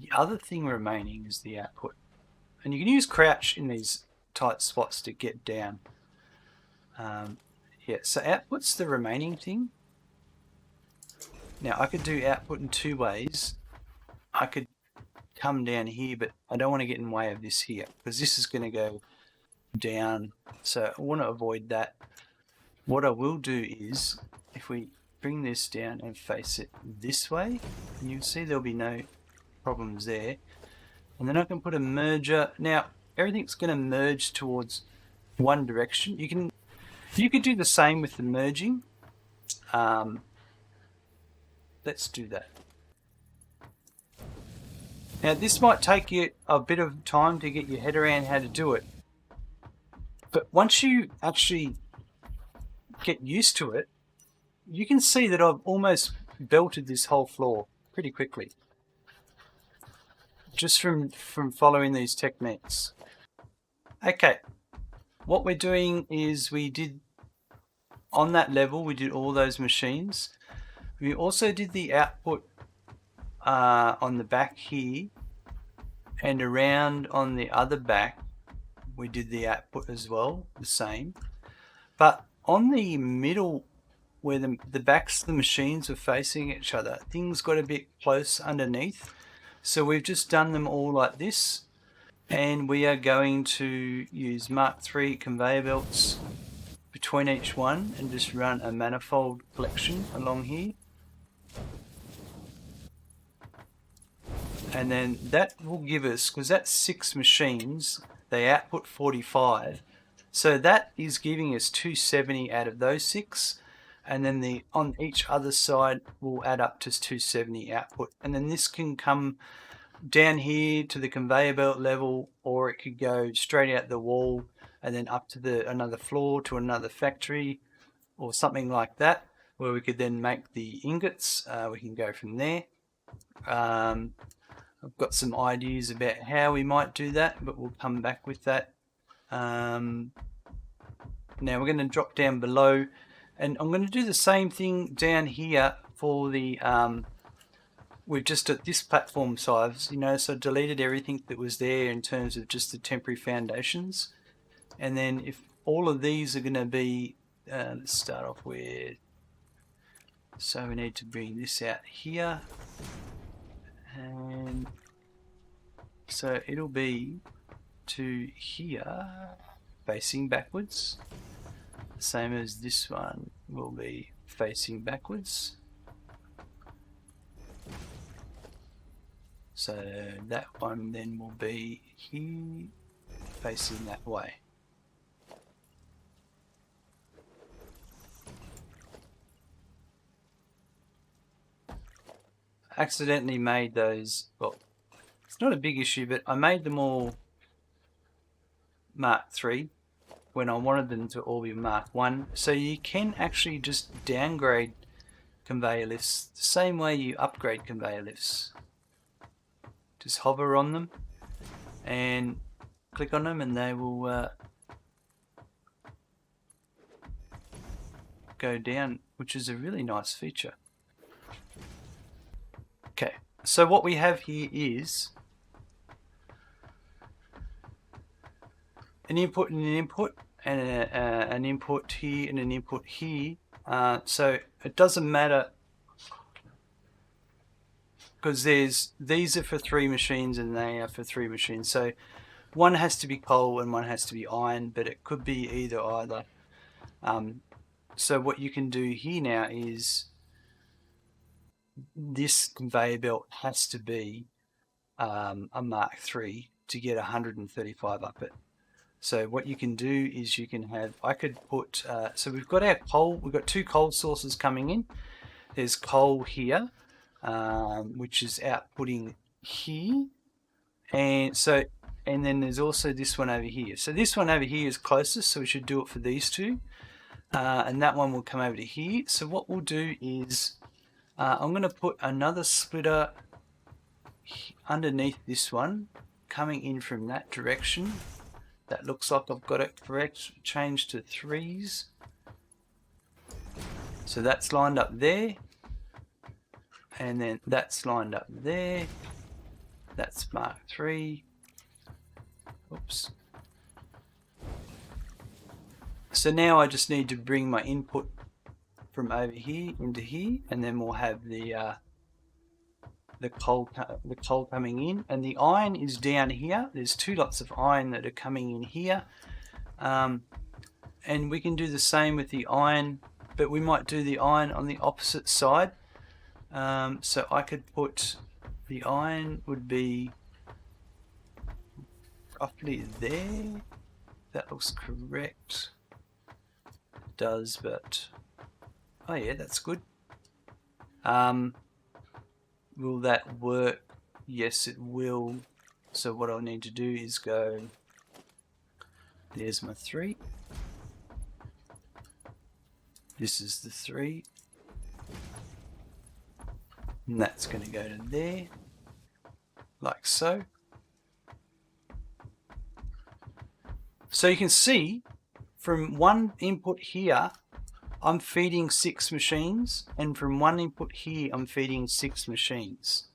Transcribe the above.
the other thing remaining is the output. And you can use crouch in these tight spots to get down. Yeah, so output's the remaining thing. Now I could do output in two ways. I could come down here, but I don't want to get in the way of this here because this is going to go down. So I want to avoid that. What I will do is, if we bring this down and face it this way, and you'll see there'll be no problems there. And then I can put a merger. Now everything's going to merge towards one direction. You could do the same with the merging. Let's do that. Now this might take you a bit of time to get your head around how to do it, but once you actually get used to it, you can see that I've almost belted this whole floor pretty quickly just from following these techniques. Okay, what we're doing is we did on that level, we did all those machines. We also did the output on the back here, and around on the other back we did the output as well, the same. But on the middle where the backs of the machines were facing each other, things got a bit close underneath, so we've just done them all like this, and we are going to use Mark III conveyor belts between each one and just run a manifold collection along here. And then that will give us, because that's 6 machines, they output 45. So that is giving us 270 out of those 6. And then on each other side will add up to 270 output. And then this can come down here to the conveyor belt level, or it could go straight out the wall and then up to another floor to another factory or something like that, where we could then make the ingots. We can go from there. I've got some ideas about how we might do that, but we'll come back with that. Now we're going to drop down below, and I'm going to do the same thing down here for the we've just at this platform size, so I deleted everything that was there in terms of just the temporary foundations. And then if all of these are going to be, let's start off with, so we need to bring this out here, and so it'll be to here facing backwards, the same as this one will be facing backwards. So that one then will be here facing that way. Accidentally made those, well, it's not a big issue, but I made them all Mark III when I wanted them to all be Mark I. So you can actually just downgrade conveyor lifts the same way you upgrade conveyor lifts. Just hover on them and click on them, and they will go down, which is a really nice feature. Okay, so what we have here is an input and an input, and an input here and an input here. So it doesn't matter, because these are for 3 machines and they are for 3 machines. So one has to be coal and one has to be iron, but it could be either. So what you can do here now is this conveyor belt has to be a Mark III to get 135 up it. So what you can do is you can have, I could put, so we've got our coal, we've got 2 coal sources coming in. There's coal here, which is outputting here, and then there's also this one over here. So this one over here is closest, so we should do it for these 2, and that one will come over to here. So what we'll do is I'm going to put another splitter underneath this one, coming in from that direction. That looks like I've got it correct. Change to 3s. So that's lined up there, and then that's lined up there, That's Mark 3. Oops. So now I just need to bring my input from over here into here, and then we'll have the coal coming in, and the iron is down here. There's 2 lots of iron that are coming in here, and we can do the same with the iron, but we might do the iron on the opposite side. So I could put the iron would be roughly there. That looks correct. It does, but oh yeah, that's good. Will that work? Yes, it will. So what I'll need to do is go, there's my 3. This is the 3. And that's going to go to there, like so. So you can see from one input here, I'm feeding 6 machines, and from one input here, I'm feeding 6 machines.